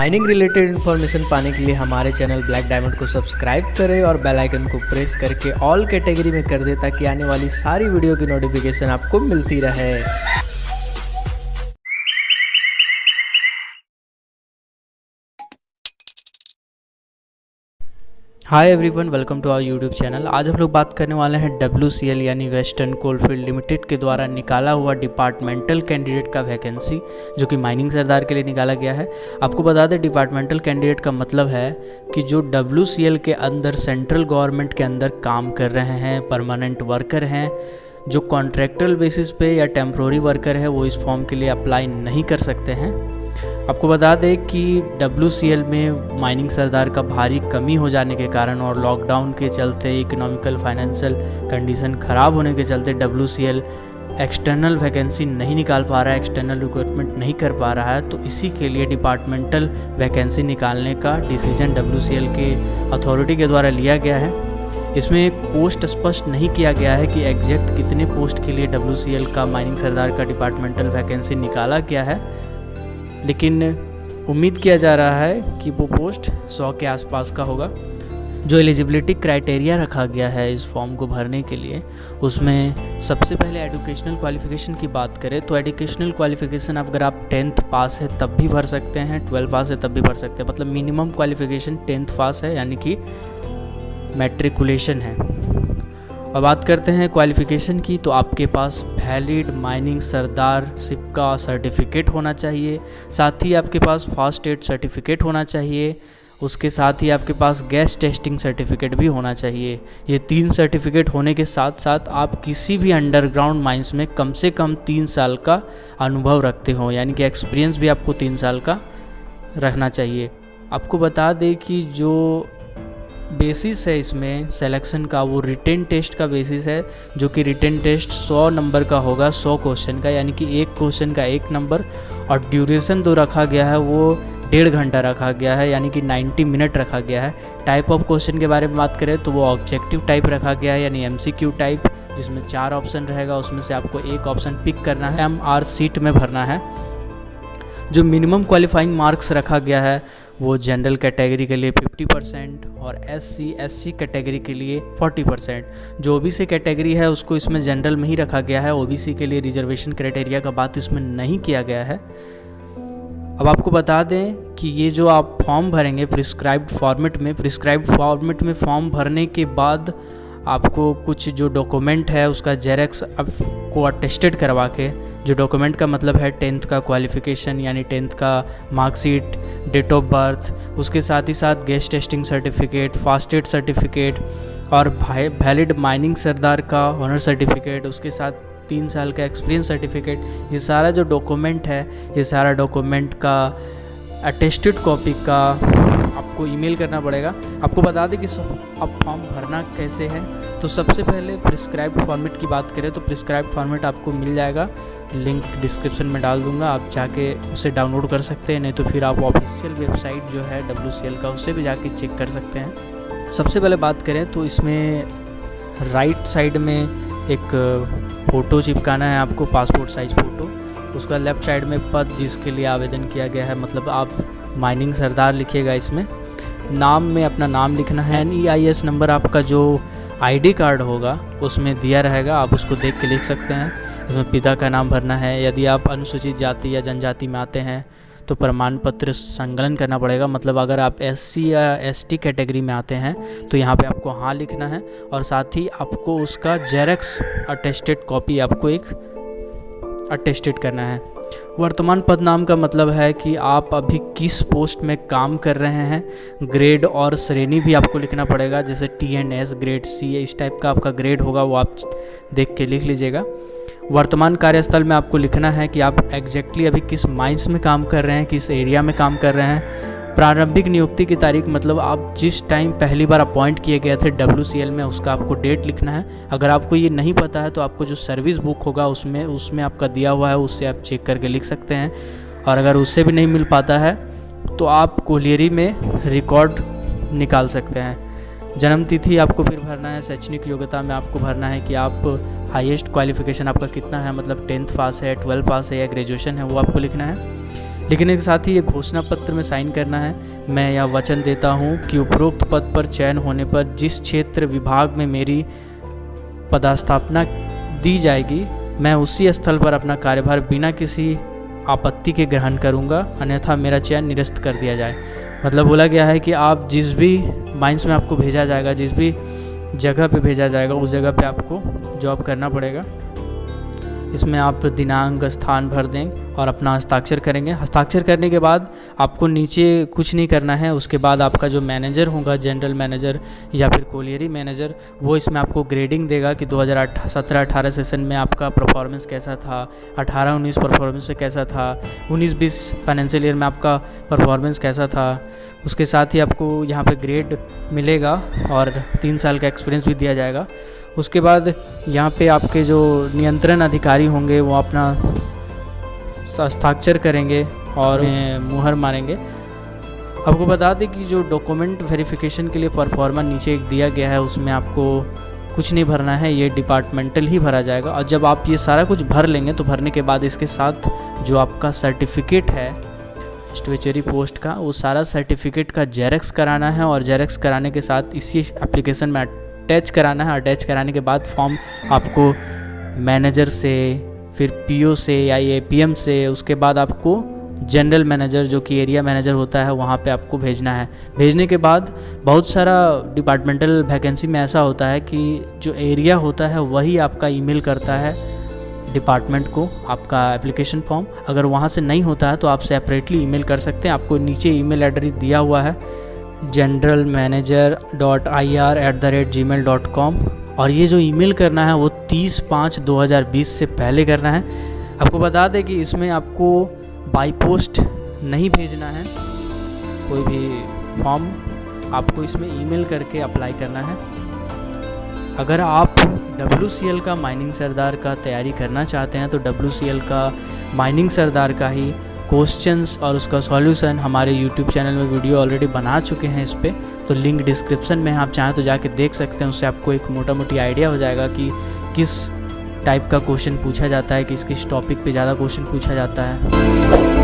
Mining related information पाने के लिए हमारे चैनल ब्लैक डायमंड को सब्सक्राइब करें और बेल आइकन को प्रेस करके ऑल कैटेगरी में कर दें ताकि आने वाली सारी वीडियो की नोटिफिकेशन आपको मिलती रहे। Hi everyone, welcome to our YouTube channel. आज हम लोग बात करने वाले हैं WCL यानी वेस्टर्न कोलफील्ड लिमिटेड के द्वारा निकाला हुआ डिपार्टमेंटल कैंडिडेट का वैकेंसी जो कि माइनिंग सरदार के लिए निकाला गया है। आपको बता दें, डिपार्टमेंटल कैंडिडेट का मतलब है कि जो WCL के अंदर सेंट्रल गवर्नमेंट के अंदर काम कर रहे हैं, परमानेंट वर्कर हैं, जो कॉन्ट्रैक्चुअल बेसिस पे या टेम्प्रोरी वर्कर है वो इस फॉर्म के लिए अप्लाई नहीं कर सकते हैं। आपको बता दें कि WCL में माइनिंग सरदार का भारी कमी हो जाने के कारण और लॉकडाउन के चलते, इकोनॉमिकल फाइनेंशियल कंडीशन ख़राब होने के चलते WCL एक्सटर्नल वैकेंसी नहीं निकाल पा रहा है, एक्सटर्नल रिक्रूटमेंट नहीं कर पा रहा है। तो इसी के लिए डिपार्टमेंटल वैकेंसी निकालने का डिसीजन WCL के अथॉरिटी के द्वारा लिया गया है। इसमें एक पोस्ट स्पष्ट नहीं किया गया है कि एग्जैक्ट कितने पोस्ट के लिए WCL का माइनिंग सरदार का डिपार्टमेंटल वैकेंसी निकाला गया है, लेकिन उम्मीद किया जा रहा है कि वो पोस्ट 100 के आसपास का होगा। जो एलिजिबिलिटी क्राइटेरिया रखा गया है इस फॉर्म को भरने के लिए, उसमें सबसे पहले एजुकेशनल क्वालिफ़िकेशन की बात करें तो एजुकेशनल क्वालिफ़िकेशन अगर आप 10th पास है तब भी भर सकते हैं, 12 पास है तब भी भर सकते हैं। मतलब मिनिमम क्वालिफ़िकेशन 10th पास है, यानी कि मैट्रिकुलेशन है। अब बात करते हैं क्वालिफ़िकेशन की, तो आपके पास वैलिड माइनिंग सरदारशिप का सर्टिफिकेट होना चाहिए, साथ ही आपके पास फर्स्ट एड सर्टिफिकेट होना चाहिए, उसके साथ ही आपके पास गैस टेस्टिंग सर्टिफिकेट भी होना चाहिए। ये 3 सर्टिफिकेट होने के साथ साथ आप किसी भी अंडरग्राउंड माइंस में कम से कम 3 साल का अनुभव रखते हो, यानी कि एक्सपीरियंस भी आपको 3 साल का रखना चाहिए। आपको बता दें कि जो बेसिस है इसमें सिलेक्शन का, वो रिटेन टेस्ट का बेसिस है, जो कि रिटेन टेस्ट 100 नंबर का होगा, 100 क्वेश्चन का, यानी कि एक क्वेश्चन का 1 नंबर। और ड्यूरेशन जो रखा गया है वो 1.5 घंटा रखा गया है, यानी कि 90 मिनट रखा गया है। टाइप ऑफ क्वेश्चन के बारे में बात करें तो वो ऑब्जेक्टिव टाइप रखा गया है, यानी MCQ टाइप, जिसमें 4 ऑप्शन रहेगा, उसमें से आपको एक ऑप्शन पिक करना है, MR सीट में भरना है। जो मिनिमम क्वालिफाइंग मार्क्स रखा गया है वो जनरल कैटेगरी के लिए 50% और SC कैटेगरी के लिए 40%। जो OBC कैटेगरी है उसको इसमें जनरल में ही रखा गया है, OBC के लिए रिजर्वेशन क्राइटेरिया का बात इसमें नहीं किया गया है। अब आपको बता दें कि ये जो आप फॉर्म भरेंगे प्रिस्क्राइब्ड फॉर्मेट में फॉर्म भरने के बाद आपको कुछ जो डॉक्यूमेंट है उसका जेरॉक्स आपको अटेस्टेड करवा के, जो डॉक्यूमेंट का मतलब है 10th का क्वालिफ़िकेशन यानी 10th का मार्कशीट, डेट ऑफ बर्थ, उसके साथ ही साथ gas testing certificate, first aid certificate और वैलिड माइनिंग सरदार का ऑनर सर्टिफिकेट, उसके साथ 3 साल का एक्सपीरियंस सर्टिफिकेट, ये सारा जो डॉक्यूमेंट है, ये सारा डॉक्यूमेंट का अटेस्टेड कॉपी का आपको ईमेल करना पड़ेगा। आपको बता दें कि अब फॉर्म भरना कैसे है। तो सबसे पहले प्रिस्क्राइब्ड फॉर्मेट की बात करें तो प्रिस्क्राइब्ड फॉर्मेट आपको मिल जाएगा, लिंक डिस्क्रिप्शन में डाल दूंगा, आप जाके उसे डाउनलोड कर सकते हैं, नहीं तो फिर आप ऑफिशियल वेबसाइट जो है WCL का उससे भी जाके चेक कर सकते हैं। सबसे पहले बात करें तो इसमें राइट साइड में एक फ़ोटो चिपकाना है आपको, पासपोर्ट साइज़ फ़ोटो। उसका लेफ़्ट साइड में पद जिसके लिए आवेदन किया गया है, मतलब आप माइनिंग सरदार लिखिएगा। इसमें नाम में अपना नाम लिखना है, NEIS नंबर आपका जो ID कार्ड होगा उसमें दिया रहेगा, आप उसको देख के लिख सकते हैं। इसमें पिता का नाम भरना है। यदि आप अनुसूचित जाति या जनजाति में आते हैं तो प्रमाण पत्र संकलन करना पड़ेगा, मतलब अगर आप SC या ST कैटेगरी में आते हैं तो यहाँ पे आपको हाँ लिखना है, और साथ ही आपको उसका जेरॉक्स अटेस्टेड कॉपी आपको एक अटेस्टेड करना है। वर्तमान पद नाम का मतलब है कि आप अभी किस पोस्ट में काम कर रहे हैं। ग्रेड और श्रेणी भी आपको लिखना पड़ेगा, जैसे TNS, ग्रेड C, इस टाइप का आपका ग्रेड होगा, वो आप देख के लिख लीजिएगा। वर्तमान कार्यस्थल में आपको लिखना है कि आप एग्जैक्टली अभी किस माइंस में काम कर रहे हैं, किस एरिया में काम कर रहे हैं। प्रारंभिक नियुक्ति की तारीख, मतलब आप जिस टाइम पहली बार अपॉइंट किए गए थे WCL में, उसका आपको डेट लिखना है। अगर आपको ये नहीं पता है तो आपको जो सर्विस बुक होगा उसमें आपका दिया हुआ है, उससे आप चेक करके लिख सकते हैं। और अगर उससे भी नहीं मिल पाता है तो आप कोलियरी में रिकॉर्ड निकाल सकते हैं। जन्म तिथि आपको फिर भरना है। शैक्षणिक योग्यता में आपको भरना है कि आप हाईएस्ट क्वालिफिकेशन आपका कितना है, मतलब 10th पास है, 12 पास है या ग्रेजुएशन है, वो आपको लिखना है। लिखने के साथ ही ये घोषणा पत्र में साइन करना है। मैं यह वचन देता हूँ कि उपरोक्त पद पर चयन होने पर जिस क्षेत्र विभाग में मेरी पदस्थापना दी जाएगी, मैं उसी स्थल पर अपना कार्यभार बिना किसी आपत्ति के ग्रहण करूंगा, अन्यथा मेरा चयन निरस्त कर दिया जाए। मतलब बोला गया है कि आप जिस भी माइंस में आपको भेजा जाएगा, जिस भी जगह पे भेजा जाएगा, उस जगह पे आपको जॉब करना पड़ेगा। इसमें आप दिनांक, स्थान भर दें और अपना हस्ताक्षर करेंगे। हस्ताक्षर करने के बाद आपको नीचे कुछ नहीं करना है। उसके बाद आपका जो मैनेजर होगा, जनरल मैनेजर या फिर कोलियरी मैनेजर, वो इसमें आपको ग्रेडिंग देगा कि 2017-18 सेशन में आपका परफॉर्मेंस कैसा था, 18-19 परफॉर्मेंस में कैसा था, 19-20 फाइनेंशियल ईयर में आपका परफॉर्मेंस कैसा था। उसके साथ ही आपको यहाँ पे ग्रेड मिलेगा और 3 साल का एक्सपीरियंस भी दिया जाएगा। उसके बाद यहाँ पे आपके जो नियंत्रण अधिकारी होंगे वो अपना हस्ताक्षर करेंगे और मुहर मारेंगे। आपको बता दें कि जो डॉक्यूमेंट वेरिफिकेशन के लिए परफॉर्मा नीचे एक दिया गया है, उसमें आपको कुछ नहीं भरना है, ये डिपार्टमेंटल ही भरा जाएगा। और जब आप ये सारा कुछ भर लेंगे तो भरने के बाद इसके साथ जो आपका सर्टिफिकेट है स्टैट्यूटरी पोस्ट का, वो सारा सर्टिफिकेट का जेरॉक्स कराना है और जेरॉक्स कराने के साथ इसी एप्लीकेशन में अटैच कराना है। अटैच कराने के बाद फॉर्म आपको मैनेजर से, फिर पीओ से या एपीएम से, उसके बाद आपको जनरल मैनेजर जो कि एरिया मैनेजर होता है वहाँ पे आपको भेजना है। भेजने के बाद बहुत सारा डिपार्टमेंटल वैकेंसी में ऐसा होता है कि जो एरिया होता है वही आपका ईमेल करता है डिपार्टमेंट को आपका एप्लीकेशन फॉर्म। अगर वहाँ से नहीं होता है तो आप सेपरेटली ईमेल कर सकते हैं। आपको नीचे ईमेल एड्रेस दिया हुआ है generalmanager.ir@gmail.com और ये जो ईमेल करना है वो 30/5/2020 से पहले करना है। आपको बता दें कि इसमें आपको बाई पोस्ट नहीं भेजना है कोई भी फॉर्म, आपको इसमें ईमेल करके अप्लाई करना है। अगर आप WCL का माइनिंग सरदार का तैयारी करना चाहते हैं तो WCL का माइनिंग सरदार का ही क्वेश्चंस और उसका सॉल्यूशन हमारे YouTube चैनल में वीडियो ऑलरेडी बना चुके हैं इस पर, तो लिंक डिस्क्रिप्शन में आप चाहें तो जाके देख सकते हैं। उससे आपको एक मोटा मोटी आइडिया हो जाएगा कि किस टाइप का क्वेश्चन पूछा जाता है, किस किस टॉपिक पे ज़्यादा क्वेश्चन पूछा जाता है।